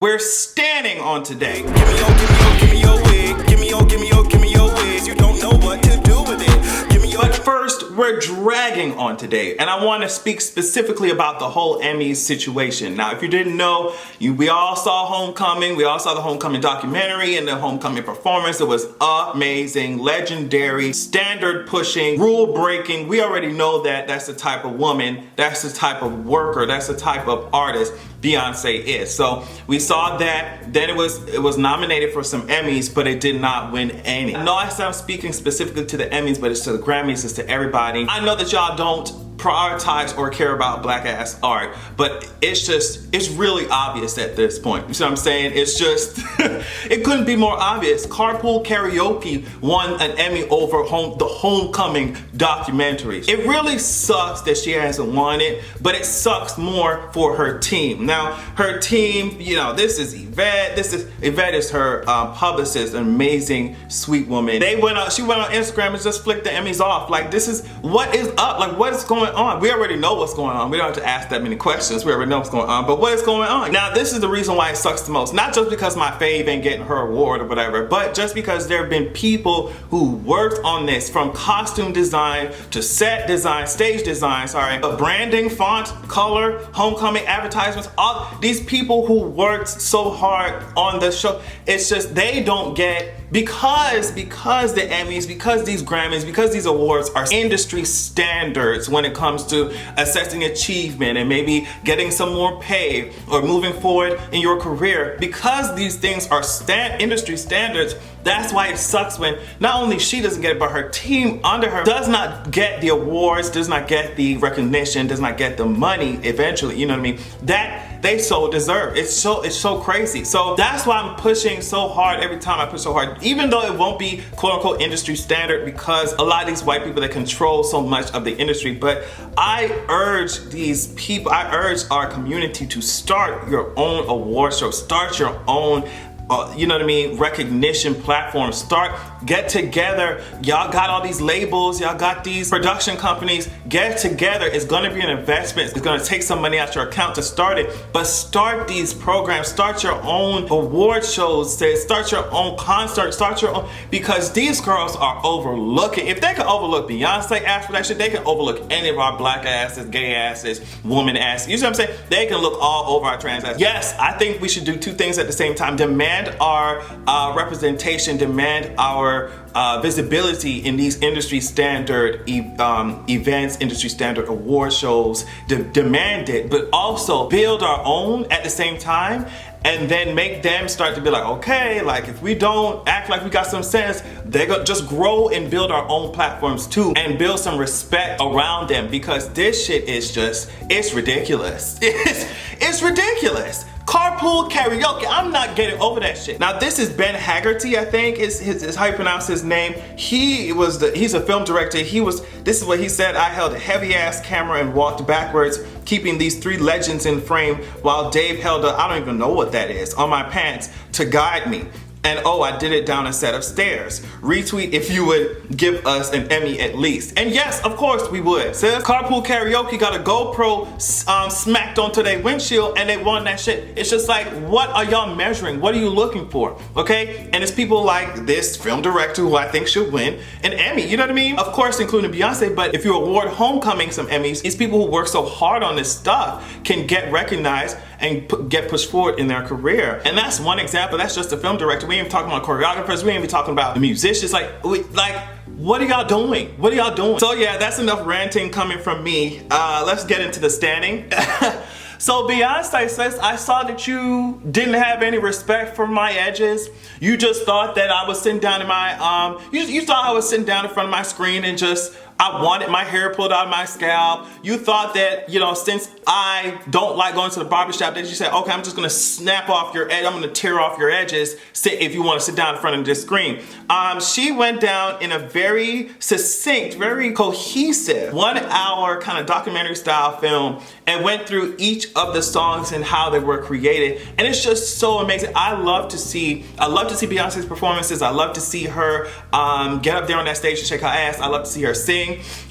We're standing on today. Give me your wig. Give me your wigs. You don't know what to do with it. Give me your. But first, we're dragging on today, and I want to speak specifically about the whole Emmys situation. Now, if you didn't know, we all saw Homecoming. We all saw the Homecoming documentary and the Homecoming performance. It was amazing, legendary, standard pushing, rule breaking. We already know that that's the type of woman, that's the type of worker, that's the type of artist Beyonce is. So we saw that. Then it was nominated for some Emmys, but it did not win any. I know I said I'm speaking specifically to the Emmys, but it's to the Grammys, it's to everybody. I know that y'all don't prioritize or care about black ass art, but it's really obvious at this point. You see what I'm saying? It's just it couldn't be more obvious. Carpool Karaoke won an Emmy over the Homecoming documentary. It really sucks that she hasn't won it, but it sucks more for her team. Now her team, you know, this is Yvette. Yvette is her publicist, an amazing sweet woman. She went on Instagram and just flicked the Emmys off. Like, this is what is up. Like, what is going on? We already know what's going on. We don't have to ask that many questions. We already know what's going on. But what is going on? Now, this is the reason why it sucks the most. Not just because my fave ain't getting her award or whatever, but just because there have been people who worked on this, from costume design to set design, stage design, branding, font, color, Homecoming advertisements, all these people who worked so hard on the show. It's just they don't get, because the Emmys, because these Grammys, because these awards are industry standards when it comes to assessing achievement and maybe getting some more pay or moving forward in your career. Because these things are industry standards, that's why it sucks when not only she doesn't get it, but her team under her does not get the awards, does not get the recognition, does not get the money eventually, you know what I mean? That they so deserve. It's so crazy. So that's why I'm pushing so hard every time I push so hard, even though it won't be quote unquote industry standard, because a lot of these white people, they control so much of the industry. But I urge these people, I urge our community to start your own award show, start your own you know what I mean, recognition platform. Get together. Y'all got all these labels, y'all got these production companies. Get together. It's gonna be an investment. It's gonna take some money out your account to start it, but start these programs, start your own award shows, start your own concert, start your own, because these girls are overlooking. If they can overlook Beyonce ass for that shit, they can overlook any of our black asses, gay asses, woman asses. You see what I'm saying? They can look all over our trans asses. Yes, I think we should do two things at the same time. Demand our representation, demand our visibility in these industry standard events, industry standard award shows, demand it, but also build our own at the same time, and then make them start to be like, okay, like if we don't act like we got some sense, they're gonna just grow and build our own platforms too, and build some respect around them, because this shit is just, it's ridiculous. It's ridiculous. Carpool Karaoke, I'm not getting over that shit. Now this is Ben Haggerty, I think is how you pronounce his name. He's a film director. This is what he said: I held a heavy ass camera and walked backwards, keeping these three legends in frame, while Dave held I don't even know what that is, on my pants to guide me. And oh, I did it down a set of stairs. Retweet if you would give us an Emmy at least. And yes, of course we would. Says Carpool Karaoke got a GoPro smacked onto their windshield and they won that shit. It's just like, what are y'all measuring? What are you looking for? Okay? And it's people like this film director who I think should win an Emmy. You know what I mean? Of course, including Beyonce, but if you award Homecoming some Emmys, these people who work so hard on this stuff can get recognized and get pushed forward in their career. And that's one example. That's just a film director. We ain't even talking about choreographers. We ain't even talking about the musicians. What are y'all doing? What are y'all doing? So yeah, that's enough ranting coming from me. Let's get into the standing. So Beyonce says, I saw that you didn't have any respect for my edges. You just thought that I was sitting down in my, you thought I was sitting down in front of my screen and I wanted my hair pulled out of my scalp. You thought that, you know, since I don't like going to the barbershop, that you said, okay, I'm just gonna snap off your edge, I'm gonna tear off your edges, if you wanna sit down in front of this screen. She went down in a very succinct, very cohesive 1 hour kind of documentary style film and went through each of the songs and how they were created. And it's just so amazing. I love to see Beyonce's performances. I love to see her get up there on that stage and shake her ass. I love to see her sing.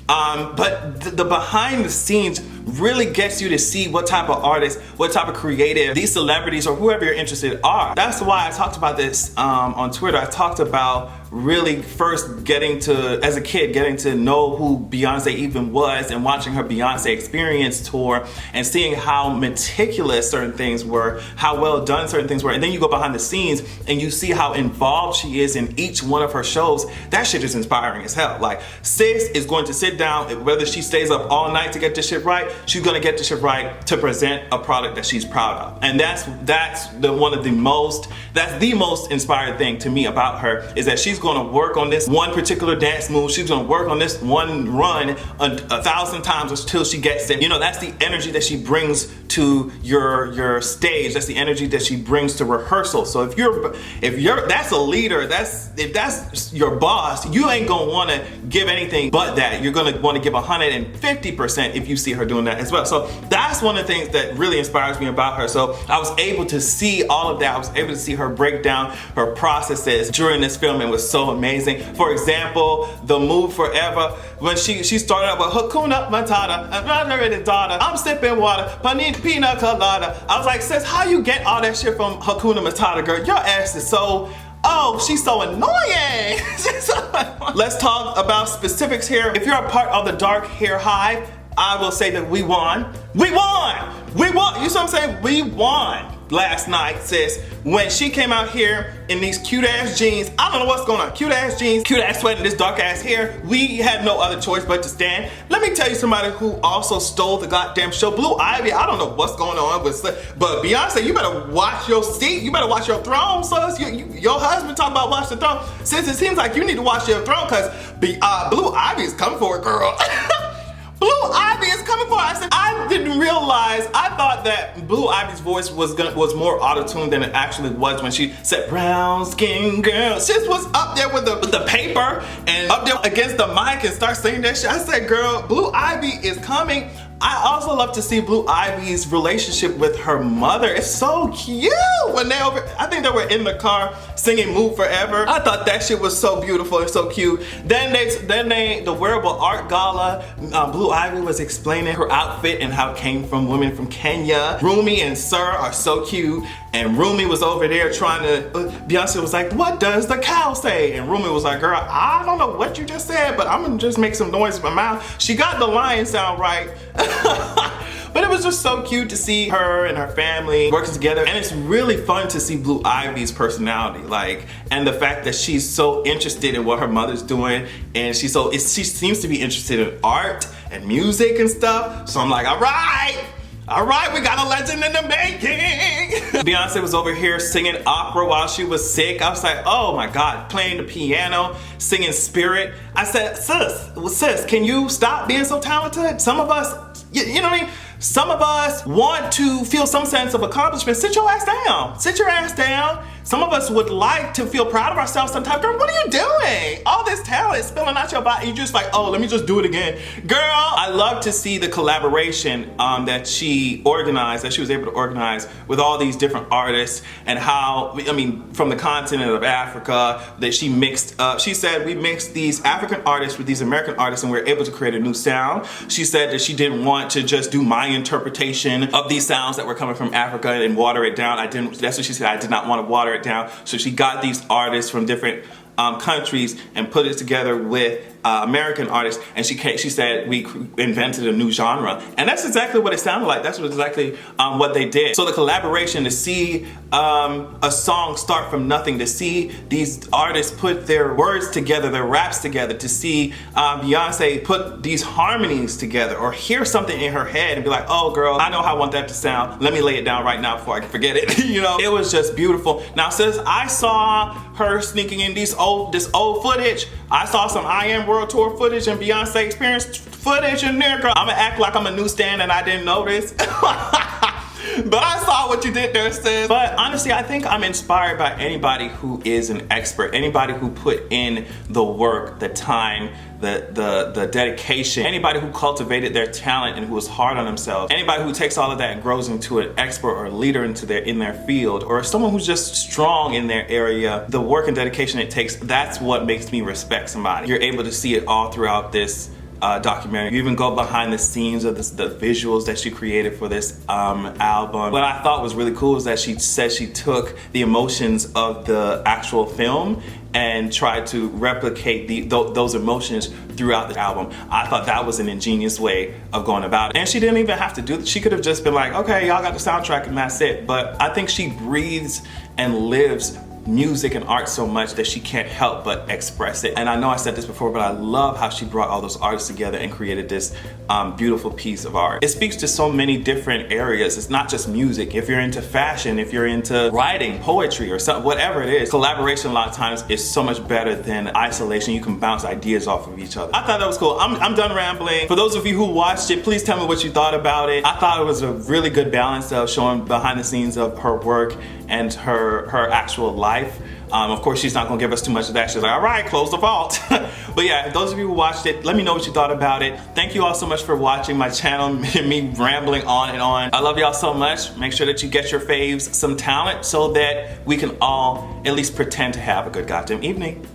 But the behind the scenes really gets you to see what type of artist, what type of creative these celebrities or whoever you're interested are. That's why I talked about this on Twitter. I talked about really first getting to, as a kid, getting to know who Beyonce even was and watching her Beyonce Experience tour and seeing how meticulous certain things were, how well done certain things were. And then you go behind the scenes and you see how involved she is in each one of her shows. That shit is inspiring as hell. Like, sis is going to sit down, whether she stays up all night to get this shit right, she's gonna get this shit right to present a product that she's proud of. And that's the most inspiring thing to me about her, is that she's gonna work on this one particular dance move, she's gonna work on this one run 1,000 times until she gets it. You know, that's the energy that she brings to your stage. That's the energy that she brings to rehearsal. So if you're that's a leader, if that's your boss, you ain't gonna wanna give anything but that. You're gonna wanna give 150% if you see her doing that as well. So that's one of the things that really inspires me about her. So I was able to see all of that. I was able to see her break down her processes during this film, and it was so amazing. For example, the move Forever, when she started out with Hakuna Matata, and daughter, I'm sipping water, pina colada. I was like, sis, how you get all that shit from Hakuna Matata, girl? Your ass is so, oh, she's so annoying. Let's talk about specifics here. If you're a part of the dark hair hive, I will say that we won. We won! We won! You see what I'm saying? We won last night, sis. When she came out here in these cute ass jeans, I don't know what's going on. Cute ass jeans, cute ass sweat, and this dark ass hair. We had no other choice but to stand. Let me tell you somebody who also stole the goddamn show. Blue Ivy, I don't know what's going on with, but Beyonce, you better watch your seat. You better watch your throne, sis. Your husband talk about watch the throne. Sis, it seems like you need to watch your throne, because Blue Ivy is coming for it, girl. Blue Ivy is coming for it. I said, I didn't realize, I thought that Blue Ivy's voice was more auto-tuned than it actually was when she said, brown skin girl. She was up there with the paper and up there against the mic and start singing that shit. I said, girl, Blue Ivy is coming. I also love to see Blue Ivy's relationship with her mother. It's so cute when I think they were in the car singing Move Forever. I thought that shit was so beautiful and so cute. Then the wearable art gala, Blue Ivy was explaining her outfit and how it came from women from Kenya. Rumi and Sir are so cute. And Rumi was over there trying to, Beyonce was like, what does the cow say? And Rumi was like, girl, I don't know what you just said, but I'm gonna just make some noise with my mouth. She got the lion sound right. But it was just so cute to see her and her family working together. And it's really fun to see Blue Ivy's personality, and the fact that she's so interested in what her mother's doing. And she seems to be interested in art and music and stuff. So I'm like, all right, we got a legend in the making. Beyonce was over here singing opera while she was sick. I was like, oh my God, playing the piano, singing Spirit. I said, sis, can you stop being so talented? Some of us, you know what I mean? Some of us want to feel some sense of accomplishment. Sit your ass down. Sit your ass down. Some of us would like to feel proud of ourselves sometimes. Girl, what are you doing? All this talent spilling out your body. You're just like, oh, let me just do it again. Girl, I love to see the collaboration that she was able to organize with all these different artists, and how, from the continent of Africa, that she mixed up. She said, we mixed these African artists with these American artists and we were able to create a new sound. She said that she didn't want to just do my interpretation of these sounds that were coming from Africa and water it down. That's what she said, I did not want to water it down. So she got these artists from different countries and put it together with American artists, and she said we invented a new genre, and that's exactly what it sounded like. That's exactly what they did. So the collaboration, to see a song start from nothing, to see these artists put their words together, their raps together, to see Beyonce put these harmonies together, or hear something in her head and be like, oh girl, I know how I want that to sound. Let me lay it down right now before I can forget it. It was just beautiful. Now, since I saw her sneaking in this old footage, I saw some I Am World Tour footage and Beyonce Experience footage in there, girl. I'm gonna act like I'm a newsstand and I didn't notice. But I saw what you did there, sis. But honestly, I think I'm inspired by anybody who is an expert, anybody who put in the work, the time, the dedication, anybody who cultivated their talent and who was hard on themselves, anybody who takes all of that and grows into an expert or a leader in their field, or someone who's just strong in their area. The work and dedication it takes, that's what makes me respect somebody. You're able to see it all throughout this documentary. You even go behind the scenes of the visuals that she created for this album. What I thought was really cool is that she said she took the emotions of the actual film and tried to replicate those emotions throughout the album. I thought that was an ingenious way of going about it. And she didn't even have to do it. She could have just been like, okay, y'all got the soundtrack and that's it. But I think she breathes and lives music and art so much that she can't help but express it. And I know I said this before, but I love how she brought all those artists together and created this beautiful piece of art. It speaks to so many different areas. It's not just music. If you're into fashion, if you're into writing, poetry, or something, whatever it is, collaboration a lot of times is so much better than isolation. You can bounce ideas off of each other. I thought that was cool. I'm done rambling. For those of you who watched it, please tell me what you thought about it. I thought it was a really good balance of showing behind the scenes of her work and her actual life. Of course, she's not gonna give us too much of that. She's like, all right, close the vault. But yeah, those of you who watched it, let me know what you thought about it. Thank you all so much for watching my channel, me rambling on and on. I love y'all so much. Make sure that you get your faves some talent so that we can all at least pretend to have a good goddamn evening.